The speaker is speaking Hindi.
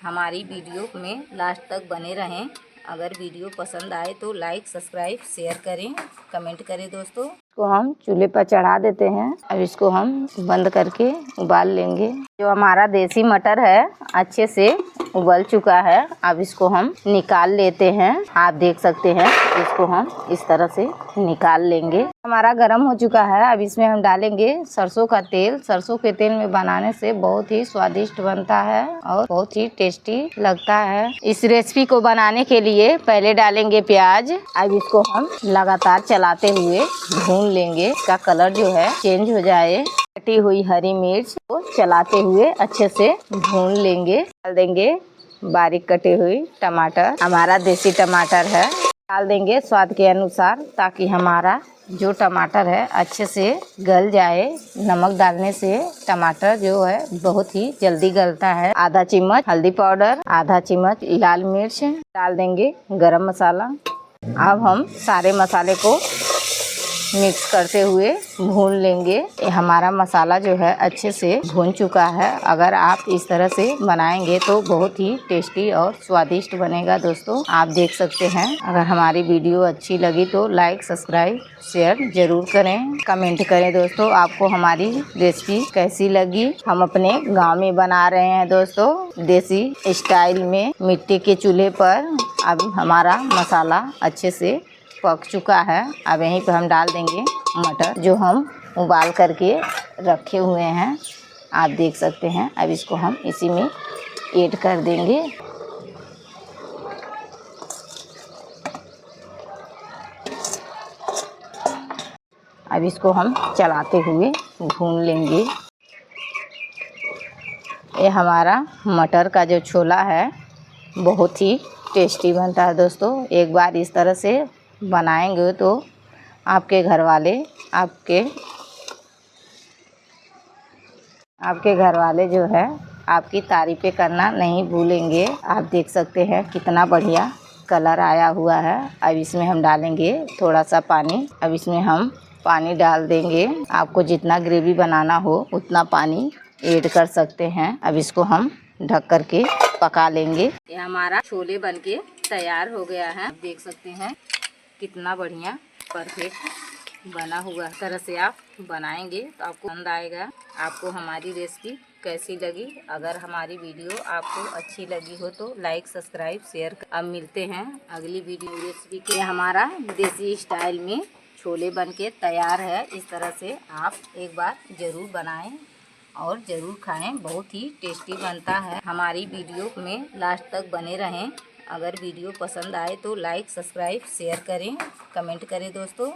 हमारी वीडियो में लास्ट तक बने रहें। अगर वीडियो पसंद आए तो लाइक सब्सक्राइब शेयर करें, कमेंट करें दोस्तों। इसको हम चूल्हे पर चढ़ा देते हैं। अब इसको हम बंद करके उबाल लेंगे। जो हमारा देसी मटर है अच्छे से उबल चुका है। अब इसको हम निकाल लेते हैं। आप देख सकते हैं इसको हम इस तरह से निकाल लेंगे। हमारा गरम हो चुका है। अब इसमें हम डालेंगे सरसों का तेल। सरसों के तेल में बनाने से बहुत ही स्वादिष्ट बनता है और बहुत ही टेस्टी लगता है। इस रेसिपी को बनाने के लिए पहले डालेंगे प्याज। अब इसको हम लगातार चलाते हुए भून लेंगे। इसका कलर जो है चेंज हो जाए। कटी हुई हरी मिर्च को चलाते हुए अच्छे से भून लेंगे। डाल देंगे बारीक कटे हुई टमाटर। हमारा देसी टमाटर है। डाल देंगे स्वाद के अनुसार ताकि हमारा जो टमाटर है अच्छे से गल जाए। नमक डालने से टमाटर जो है बहुत ही जल्दी गलता है। आधा चम्मच हल्दी पाउडर, आधा चम्मच लाल मिर्च डाल देंगे। गरम मसाला। अब हम सारे मसाले को मिक्स करते हुए भून लेंगे। ये हमारा मसाला जो है अच्छे से भून चुका है। अगर आप इस तरह से बनाएंगे तो बहुत ही टेस्टी और स्वादिष्ट बनेगा दोस्तों। आप देख सकते हैं। अगर हमारी वीडियो अच्छी लगी तो लाइक सब्सक्राइब शेयर जरूर करें, कमेंट करें दोस्तों। आपको हमारी रेसिपी कैसी लगी। हम अपने गाँव में बना रहे हैं दोस्तों, देसी स्टाइल में मिट्टी के चूल्हे पर। अब हमारा मसाला अच्छे से पक चुका है। अब यहीं पर हम डाल देंगे मटर जो हम उबाल करके रखे हुए हैं। आप देख सकते हैं। अब इसको हम इसी में ऐड कर देंगे। अब इसको हम चलाते हुए भून लेंगे। ये हमारा मटर का जो छोला है बहुत ही टेस्टी बनता है दोस्तों। एक बार इस तरह से बनाएंगे तो आपके घर वाले आपके घर वाले जो है आपकी तारीफ़ें करना नहीं भूलेंगे। आप देख सकते हैं कितना बढ़िया कलर आया हुआ है। अब इसमें हम डालेंगे थोड़ा सा पानी। अब इसमें हम पानी डाल देंगे। आपको जितना ग्रेवी बनाना हो उतना पानी ऐड कर सकते हैं। अब इसको हम ढक करके पका लेंगे। ये हमारा छोले बनके तैयार हो गया है। आप देख सकते हैं कितना बढ़िया परफेक्ट बना हुआ है। इस तरह से आप बनाएंगे तो आपको पसंद आएगा। आपको हमारी रेसिपी कैसी लगी। अगर हमारी वीडियो आपको अच्छी लगी हो तो लाइक सब्सक्राइब शेयर। अब मिलते हैं अगली वीडियो रेसिपी के। हमारा देसी स्टाइल में छोले बनके तैयार है। इस तरह से आप एक बार ज़रूर बनाएं और ज़रूर खाएं। बहुत ही टेस्टी बनता है। हमारी वीडियो में लास्ट तक बने रहें। अगर वीडियो पसंद आए तो लाइक सब्सक्राइब शेयर करें, कमेंट करें दोस्तों।